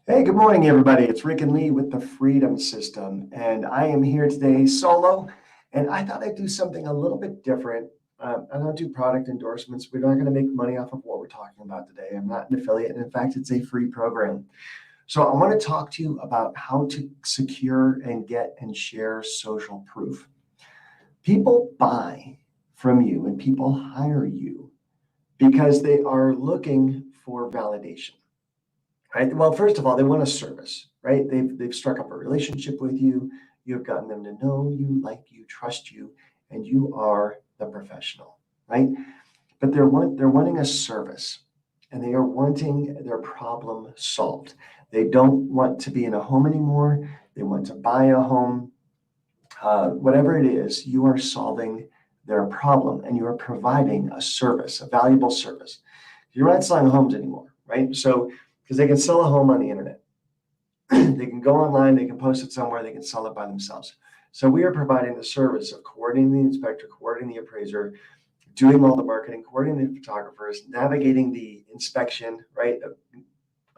Hey, good morning, everybody. It's Rick and Lee with the Freedom System, and I am here today solo. And I thought I'd do something a little bit different. I don't do product endorsements. We're not going to make money off of what we're talking about today. I'm not an affiliate, and in fact, it's a free program. So I want to talk to you about how to secure and get and share social proof. People buy from you and people hire you because they are looking for validation. Right? Well, first of all, they want a service, right? They've struck up a relationship with you. You've gotten them to know you, like you, trust you, and you are the professional, right? But they're wanting a service, and they are wanting their problem solved. They don't want to be in a home anymore. They want to buy a home. Whatever it is, you are solving their problem, and you are providing a service, a valuable service. You're not selling homes anymore, right? So because they can sell a home on the internet. They can go online, they can post it somewhere, they can sell it by themselves. So we are providing the service of coordinating the inspector, coordinating the appraiser, doing all the marketing, coordinating the photographers, navigating the inspection, right?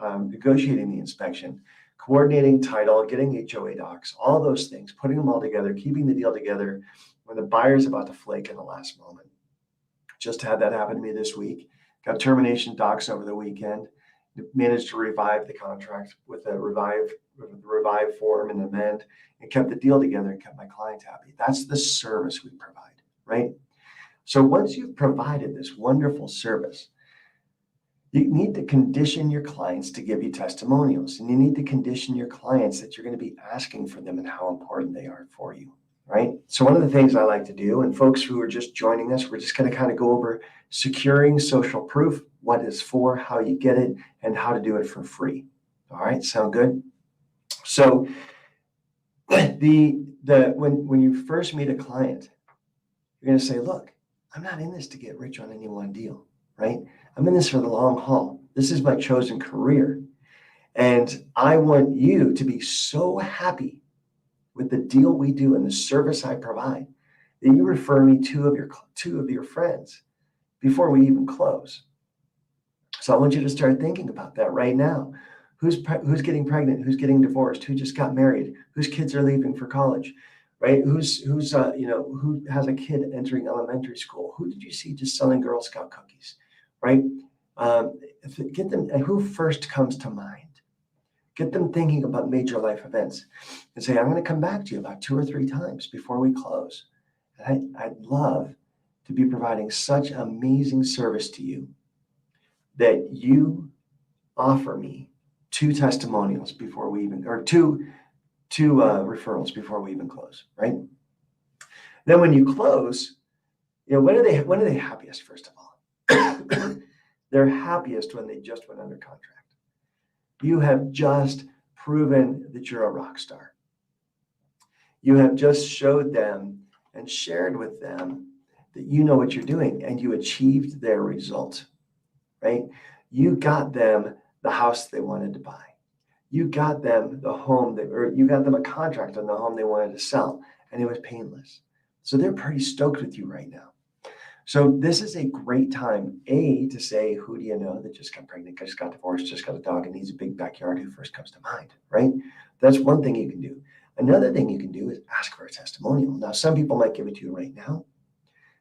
Negotiating the inspection, coordinating title, getting HOA docs, all those things, putting them all together, keeping the deal together when the buyer's about to flake in the last moment. Just had that happen to me this week. Got termination docs over the weekend. Managed to revive the contract with a revive form and amend, and kept the deal together and kept my client happy. That's the service we provide, right? So once you've provided this wonderful service, you need to condition your clients to give you testimonials, and you need to condition your clients that you're going to be asking for them and how important they are for you, right? So one of the things I like to do, and folks who are just joining us, we're just going to kind of go over securing social proof, what it's for, how you get it, and how to do it for free. All right, sound good? So when you first meet a client, you're going to say, look, I'm not in this to get rich on any one deal, right? I'm in this for the long haul. This is my chosen career. And I want you to be so happy with the deal we do and the service I provide that you refer me two of your friends before we even close. So I want you to start thinking about that right now. Who's getting pregnant? Who's getting divorced? Who just got married? Whose kids are leaving for college? Right? Who has a kid entering elementary school? Who did you see just selling Girl Scout cookies? Right? Get them. And who first comes to mind? Get them thinking about major life events, and say, I'm going to come back to you about 2 or 3 times before we close. And I'd love to be providing such amazing service to you that you offer me 2 testimonials before we even, or two referrals before we even close, right? Then when you close, when are they happiest? First of all, they're happiest when they just went under contract. You have just proven that you're a rock star. You have just showed them and shared with them that you know what you're doing, and you achieved their result, right? You got them the house they wanted to buy. You got them the home or you got them a contract on the home they wanted to sell, and it was painless. So they're pretty stoked with you right now. So this is a great time, to say, who do you know that just got pregnant, just got divorced, just got a dog and needs a big backyard, who first comes to mind, right? That's one thing you can do. Another thing you can do is ask for a testimonial. Now, some people might give it to you right now.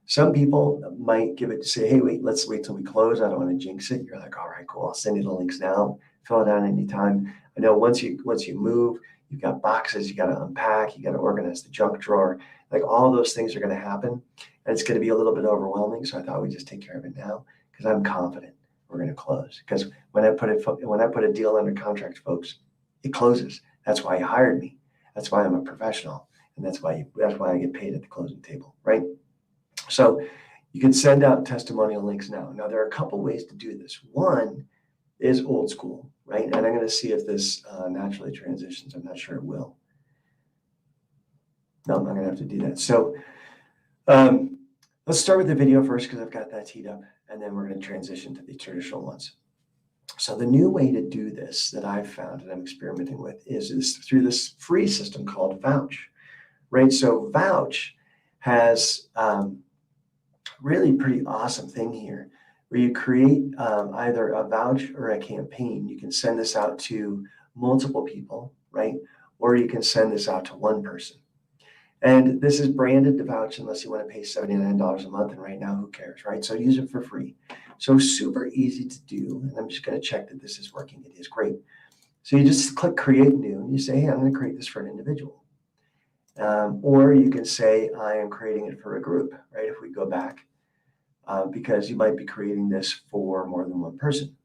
Some people might give it to say, hey, let's wait till we close. I don't want to jinx it. You're like, all right, cool. I'll send you the links now. Fill it out anytime. I know once you move, you've got boxes you got to unpack, you got to organize the junk drawer. Like all those things are going to happen, and it's going to be a little bit overwhelming. So I thought we'd just take care of it now because I'm confident we're going to close. Because when I put a deal under contract, folks, it closes. That's why you hired me. That's why I'm a professional, and that's why I get paid at the closing table, right? So you can send out testimonial links now. Now, there are a couple ways to do this. One is old school, right? And I'm going to see if this naturally transitions. I'm not sure it will. No, I'm not going to have to do that. So let's start with the video first because I've got that teed up, and then we're going to transition to the traditional ones. So the new way to do this that I've found and I'm experimenting with is through this free system called Vouch, right? So Vouch has really pretty awesome thing here where you create either a vouch or a campaign. You can send this out to multiple people, right? Or you can send this out to one person. And this is branded to vouch unless you want to pay $79 a month. And right now, who cares, right? So use it for free. So super easy to do. And I'm just going to check that this is working. It is great. So you just click create new and you say, hey, I'm going to create this for an individual. Or you can say, I am creating it for a group, right? If we go back, because you might be creating this for more than one person.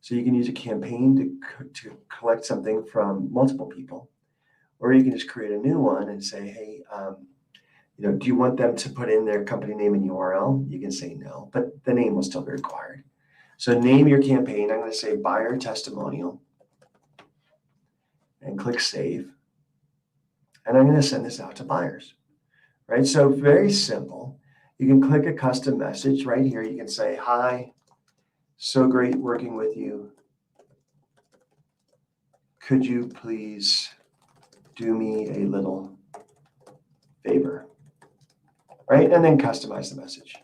So you can use a campaign to collect something from multiple people. Or you can just create a new one and say, hey, do you want them to put in their company name and URL? You can say no, but the name will still be required. So name your campaign. I'm going to say buyer testimonial and click save. And I'm going to send this out to buyers, right? So very simple. You can click a custom message right here. You can say, hi, so great working with you. Could you please do me a little favor, right? And then customize the message.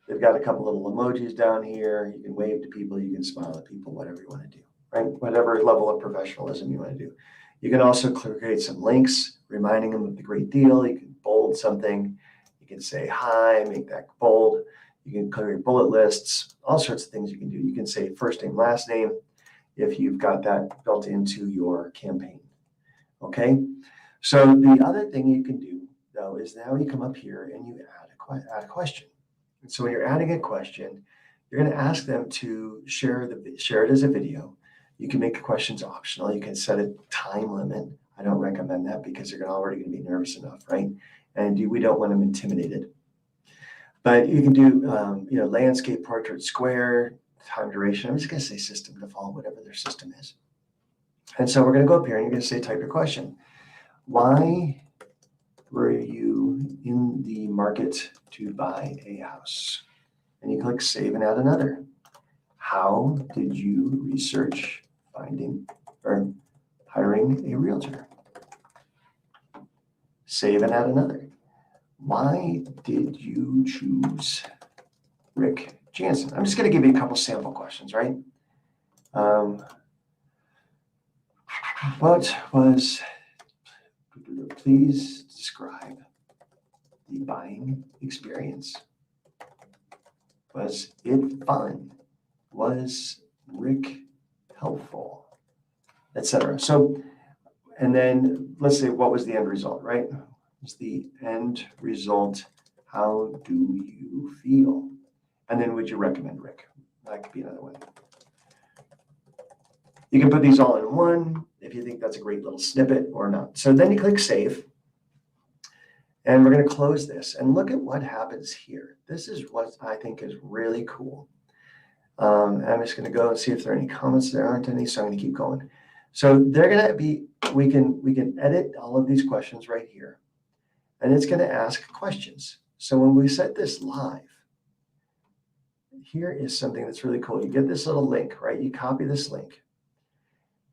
They've got a couple little emojis down here. You can wave to people, you can smile at people, whatever you want to do, right? Whatever level of professionalism you want to do. You can also create some links, reminding them of the great deal. You can bold something. You can say hi, make that bold. You can clear your bullet lists, all sorts of things you can do. You can say first name, last name, if you've got that built into your campaign. Okay, so the other thing you can do, though, is now you come up here and you add a question. And so when you're adding a question, you're going to ask them to share it as a video. You can make the questions optional. You can set a time limit. I don't recommend that because they're already going to be nervous enough, right? And we don't want them intimidated. But you can do, landscape, portrait, square, time duration. I'm just going to say system default, whatever their system is. And so we're going to go up here and you're going to say, type your question. Why were you in the market to buy a house? And you click save and add another. How did you research finding or hiring a realtor? Save and add another. Why did you choose Rick Janson? I'm just going to give you a couple sample questions, right? Please describe the buying experience. Was it fun? Was Rick helpful? Etc. So, and then let's say, what was the end result, right? What's the end result? How do you feel? And then would you recommend Rick? That could be another one. You can put these all in one if you think that's a great little snippet or not. So then you click save. And we're going to close this and look at what happens here. This is what I think is really cool. I'm just going to go and see if there are any comments. There aren't any, so I'm going to keep going. So they're going to be, we can edit all of these questions right here. And it's going to ask questions. So when we set this live, here is something that's really cool. You get this little link, right? You copy this link.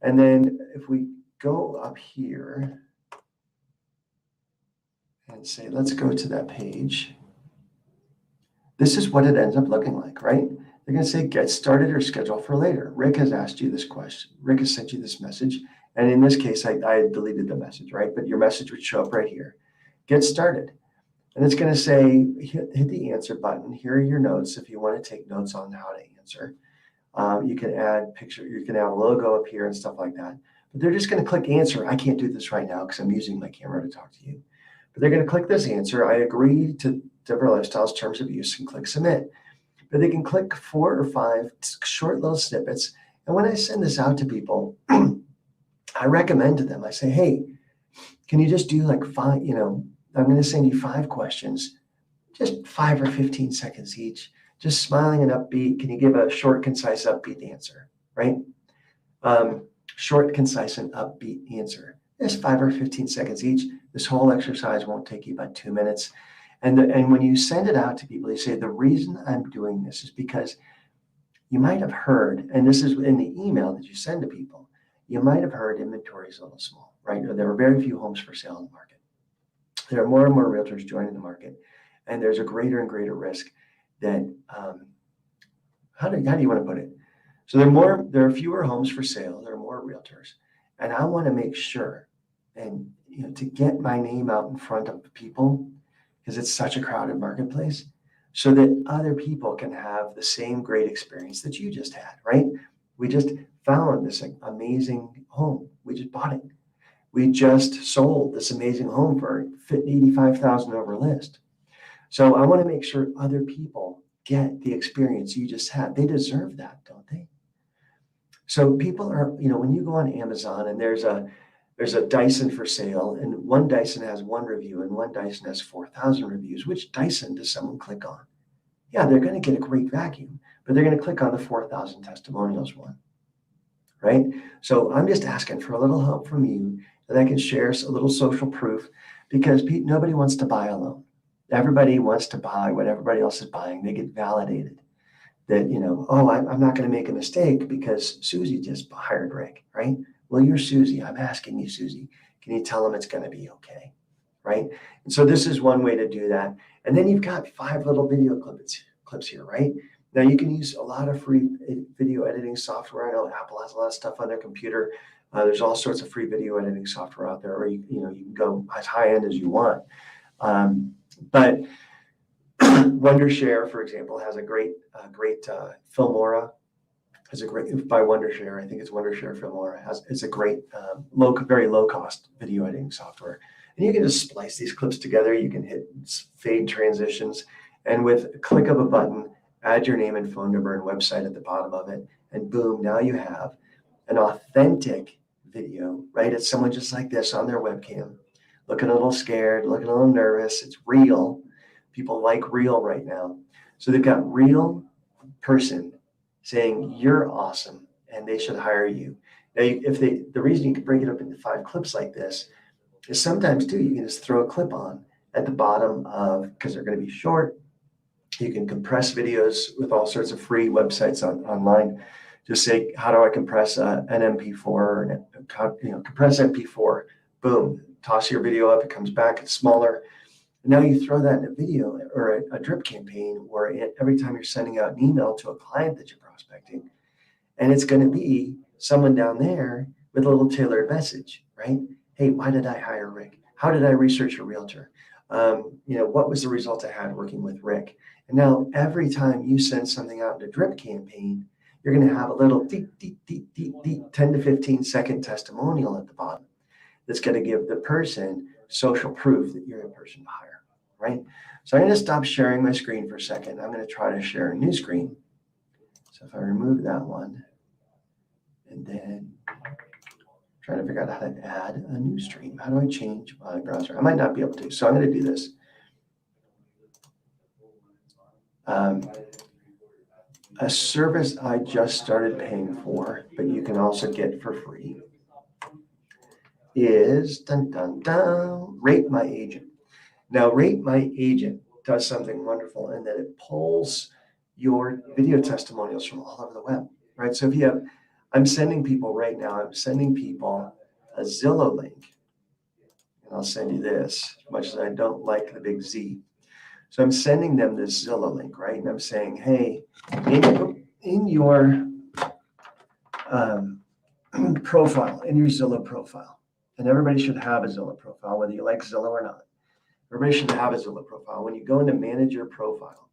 And then if we go up here and say, let's go to that page, this is what it ends up looking like, right? They're going to say, get started or schedule for later. Rick has asked you this question. Rick has sent you this message. And in this case, I deleted the message, right? But your message would show up right here. Get started. And it's going to say, hit the answer button. Here are your notes if you want to take notes on how to answer. You can add picture, you can add a logo up here and stuff like that. But they're just going to click answer. I can't do this right now because I'm using my camera to talk to you. But they're going to click this answer. I agree to Deborah Lifestyle's terms of use and click submit. But they can click 4 or 5 short little snippets. And when I send this out to people, I recommend to them, I say, hey, can you just do like 5, I'm going to send you 5 questions, just 5 or 15 seconds each. Just smiling and upbeat. Can you give a short, concise, upbeat answer, right? Short, concise, and upbeat answer. Just 5 or 15 seconds each. This whole exercise won't take you about 2 minutes. And when you send it out to people, you say, the reason I'm doing this is because you might have heard, and this is in the email that you send to people, you might have heard inventory is a little small, right? Or there are very few homes for sale in the market. There are more and more realtors joining the market, and there's a greater and greater risk that, how do you want to put it? So there are fewer homes for sale. There are more realtors. And I want to make sure, and to get my name out in front of people, because it's such a crowded marketplace, so that other people can have the same great experience that you just had, right? We just found this amazing home. We just bought it. We just sold this amazing home for 85,000 over list. So I want to make sure other people get the experience you just had. They deserve that, don't they? So people are, when you go on Amazon and there's a Dyson for sale, and one Dyson has one review and one Dyson has 4,000 reviews, which Dyson does someone click on? Yeah, they're going to get a great vacuum, but they're going to click on the 4,000 testimonials one, right? So I'm just asking for a little help from you that I can share a little social proof, because nobody wants to buy alone. Everybody wants to buy what everybody else is buying. They get validated that, oh, I'm not going to make a mistake because Susie just hired Rick, right? Well, you're Susie. I'm asking you, Susie, can you tell them it's going to be okay, right? And so this is one way to do that. And then you've got 5 little video clips here, right? Now you can use a lot of free video editing software. I know Apple has a lot of stuff on their computer. There's all sorts of free video editing software out there, or you can go as high end as you want. But Wondershare, for example, has a great Filmora. Has a great, by Wondershare, I think it's Wondershare Filmora. It's a great very low cost video editing software, and you can just splice these clips together. You can hit fade transitions, and with a click of a button, add your name and phone number and website at the bottom of it, and boom, now you have an authentic video, right? It's someone just like this on their webcam, looking a little scared, looking a little nervous. It's real. People like real right now. So they've got real person saying you're awesome and they should hire you. Now, the reason you can break it up into 5 clips like this is sometimes too, you can just throw a clip on at the bottom because they're going to be short. You can compress videos with all sorts of free websites online. Just say, how do I compress an MP4 or compress MP4? Boom, toss your video up, it comes back, it's smaller. And now you throw that in a video or a drip campaign, or every time you're sending out an email to a client that you're prospecting, and it's going to be someone down there with a little tailored message, right? Hey, why did I hire Rick? How did I research a realtor? What was the result I had working with Rick? And now every time you send something out in a drip campaign, you're going to have a little 10 to 15 second testimonial at the bottom that's going to give the person social proof that you're a person to hire, right? So I'm going to stop sharing my screen for a second. I'm going to try to share a new screen. So if I remove that one, and then try to figure out how to add a new stream. How do I change my browser? I might not be able to, so I'm going to do this. A service I just started paying for, but you can also get for free, is Rate My Agent. Now, Rate My Agent does something wonderful in that it pulls your video testimonials from all over the web, right? So if I'm sending people right now, I'm sending people a Zillow link, and I'll send you this, as much as I don't like the big Z. So I'm sending them this Zillow link, right? And I'm saying, hey, in your profile, in your Zillow profile, and everybody should have a Zillow profile, whether you like Zillow or not. Everybody should have a Zillow profile. When you go into manage your profile,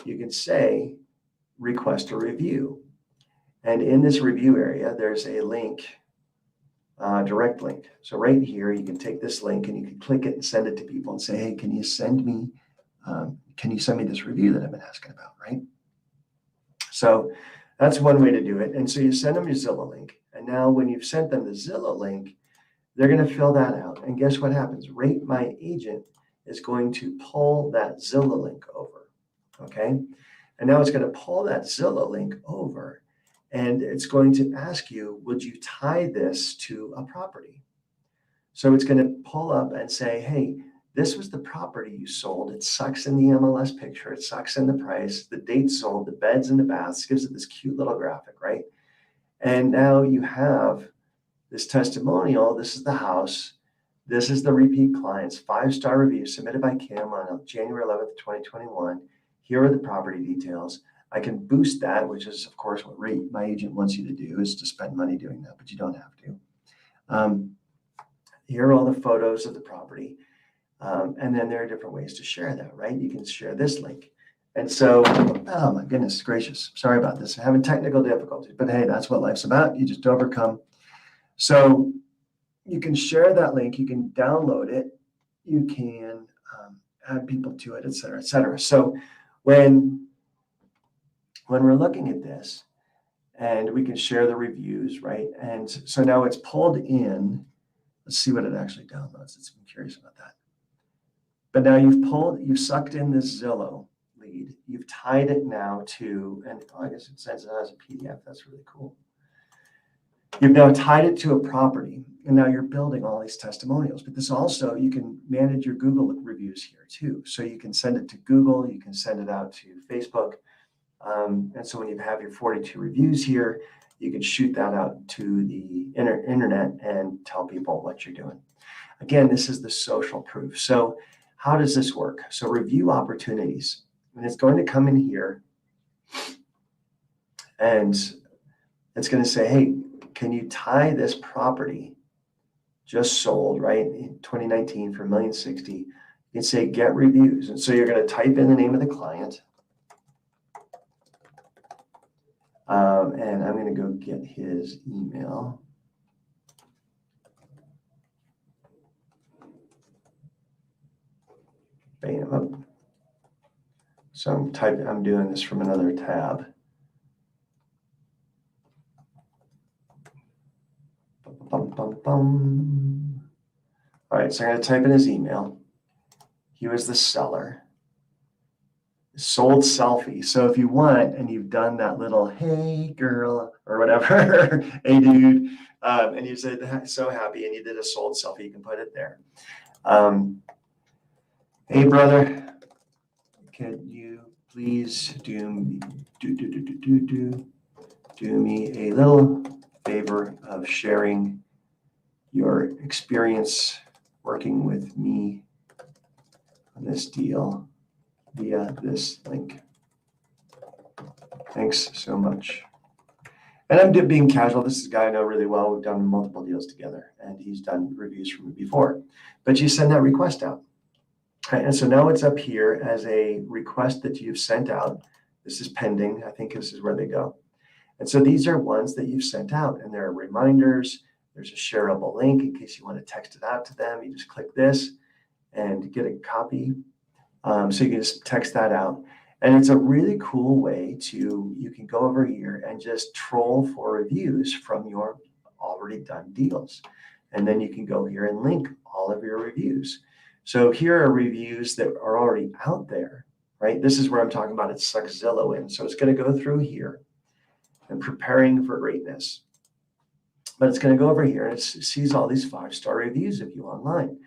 you can say, request a review. And in this review area, there's a link, direct link. So right here, you can take this link and you can click it and send it to people and say, hey, can you send me this review that I've been asking about, right? So that's one way to do it. And so you send them your Zillow link. And now when you've sent them the Zillow link, they're going to fill that out. And guess what happens? Rate My Agent is going to pull that Zillow link over, okay? And now it's going to pull that Zillow link over, and it's going to ask you, would you tie this to a property? So it's going to pull up and say, hey, this was the property you sold. It sucks in the MLS picture. It sucks in the price, the date sold, the beds and the baths, gives it this cute little graphic, right? And now you have this testimonial. This is the house. This is the repeat clients, 5-star review submitted by Kim on January 11th, 2021. Here are the property details. I can boost that, which is, of course, what Rate My Agent wants you to do, is to spend money doing that, but you don't have to. Here are all the photos of the property. And then there are different ways to share that, right? You can share this link. And so, oh my goodness gracious, sorry about this. I'm having technical difficulties, but hey, that's what life's about. You just overcome. So you can share that link, you can download it, you can add people to it, et cetera, et cetera. So when we're looking at this, and we can share the reviews, right? And so now it's pulled in. Let's see what it actually downloads. I'm curious about that. But now you've sucked in this Zillow lead. You've tied it now to, and I guess it sends it as a PDF. That's really cool. You've now tied it to a property, and now you're building all these testimonials. But this also, you can manage your Google reviews here too. So you can send it to Google, you can send it out to Facebook. And so when you have your 42 reviews here, you can shoot that out to the internet and tell people what you're doing. Again, this is the social proof. So how does this work? So review opportunities, and it's going to come in here, and it's going to say, hey, can you tie this property just sold, right, in 2019 for $1,060,000? You can say get reviews. And so you're going to type in the name of the client. And I'm going to go get his email. Bam. So I'm doing this from another tab. Bum, bum, bum. All right, so I'm going to type in his email. He was the seller. Sold selfie. So if you want, and you've done that little, hey girl, or whatever, hey dude, and you said so happy, and you did a sold selfie, you can put it there. Hey brother, could you please do me a little favor of sharing your experience working with me on this deal via this link. Thanks so much. And I'm being casual. This is a guy I know really well. We've done multiple deals together, and he's done reviews for me before. But you send that request out. Right, and so now it's up here as a request that you've sent out. This is pending. I think this is where they go. And so these are ones that you've sent out, and there are reminders. There's a shareable link in case you want to text it out to them. You just click this and get a copy. So you can just text that out. And it's a really cool way you can go over here and just troll for reviews from your already done deals. And then you can go here and link all of your reviews. So here are reviews that are already out there, right? This is where I'm talking about it sucks Zillow in. So it's going to go through here and preparing for greatness. But it's going to go over here and it sees all these 5-star reviews of you online.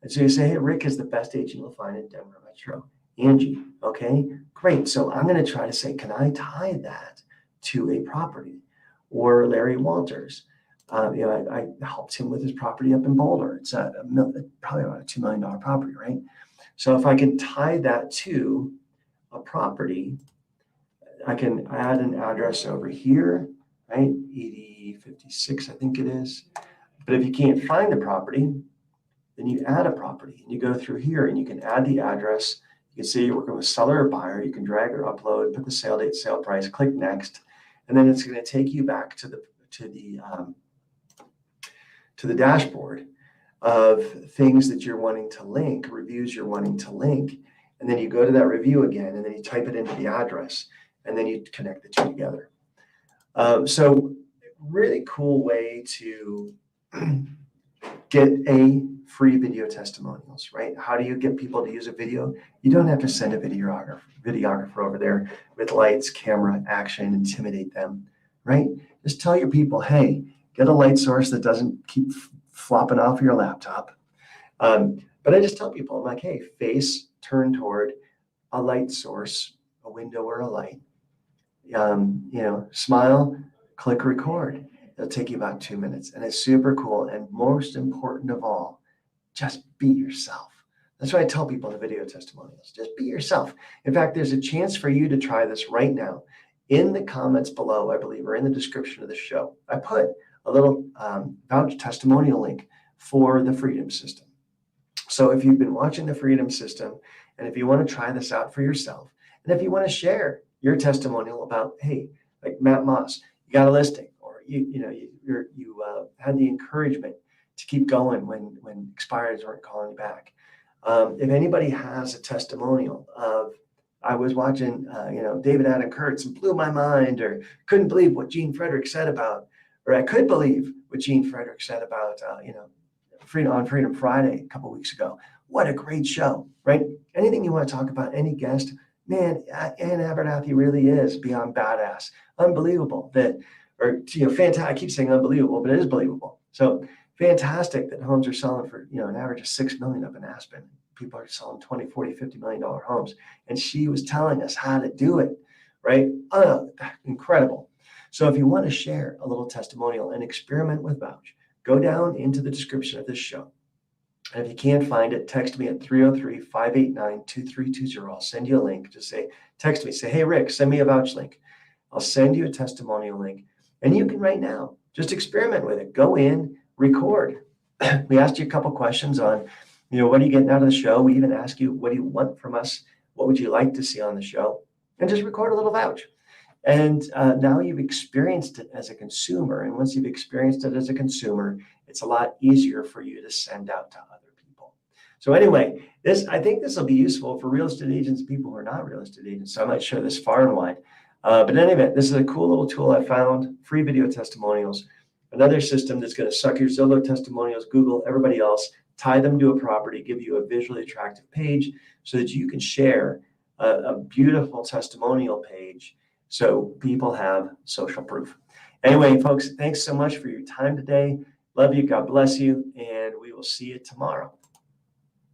And so you say, hey, Rick is the best agent you'll find in Denver Metro. Angie, okay, great. So I'm going to try to say, can I tie that to a property? Or Larry Walters. I helped him with his property up in Boulder. It's probably about a $2 million property, right? So if I can tie that to a property, I can add an address over here, right? 8056, I think it is. But if you can't find the property, then you add a property and you go through here and you can add the address. You can see you're working with seller or buyer. You can drag or upload, put the sale date, sale price, click next, and then it's going to take you back to the dashboard of things that you're wanting to link, reviews you're wanting to link, and then you go to that review again, and then you type it into the address, and then you connect the two together. So really cool way to get a free video testimonials, right? How do you get people to use a video? You don't have to send a videographer over there with lights, camera, action, intimidate them, right? Just tell your people, hey, get a light source that doesn't keep flopping off your laptop. But I just tell people, I'm like, hey, face turn toward a light source, a window or a light. Smile, click record. It'll take you about 2 minutes, and it's super cool. And most important of all, just be yourself. That's what I tell people in the video testimonials. Just be yourself. In fact, there's a chance for you to try this right now. In the comments below, I believe, or in the description of the show, I put a little vouch testimonial link for the Freedom System. So if you've been watching the Freedom System, and if you want to try this out for yourself, and if you want to share your testimonial about, hey, like Matt Moss, you got a listing, or you had the encouragement to keep going when expireds weren't calling you back. If anybody has a testimonial of, I was watching, David Adam Kurtz and blew my mind, or couldn't believe what Gene Frederick said about, or I could believe what Gene Frederick said about, Freedom Friday a couple weeks ago. What a great show, right? Anything you want to talk about, any guest, man, Ann Abernathy really is beyond badass. Unbelievable fantastic. I keep saying unbelievable, but it is believable. So fantastic that homes are selling for, an average of $6 million up in Aspen. People are selling $20, $40, $50 million homes. And she was telling us how to do it, right? Incredible. So if you want to share a little testimonial and experiment with Vouch, go down into the description of this show. And if you can't find it, text me at 303-589-2320. I'll send you a link. Just text me, say, hey, Rick, send me a Vouch link. I'll send you a testimonial link. And you can right now just experiment with it. Go in, record. We asked you a couple questions on, what are you getting out of the show? We even ask you, what do you want from us? What would you like to see on the show? And just record a little Vouch. And now you've experienced it as a consumer. And once you've experienced it as a consumer, it's a lot easier for you to send out to other people. So anyway, I think this will be useful for real estate agents, people who are not real estate agents. So I might share this far and wide. But in any event, this is a cool little tool I found, free video testimonials, another system that's going to suck your Zillow testimonials, Google, everybody else, tie them to a property, give you a visually attractive page so that you can share a beautiful testimonial page so people have social proof. Anyway, folks, thanks so much for your time today. Love you. God bless you. And we will see you tomorrow.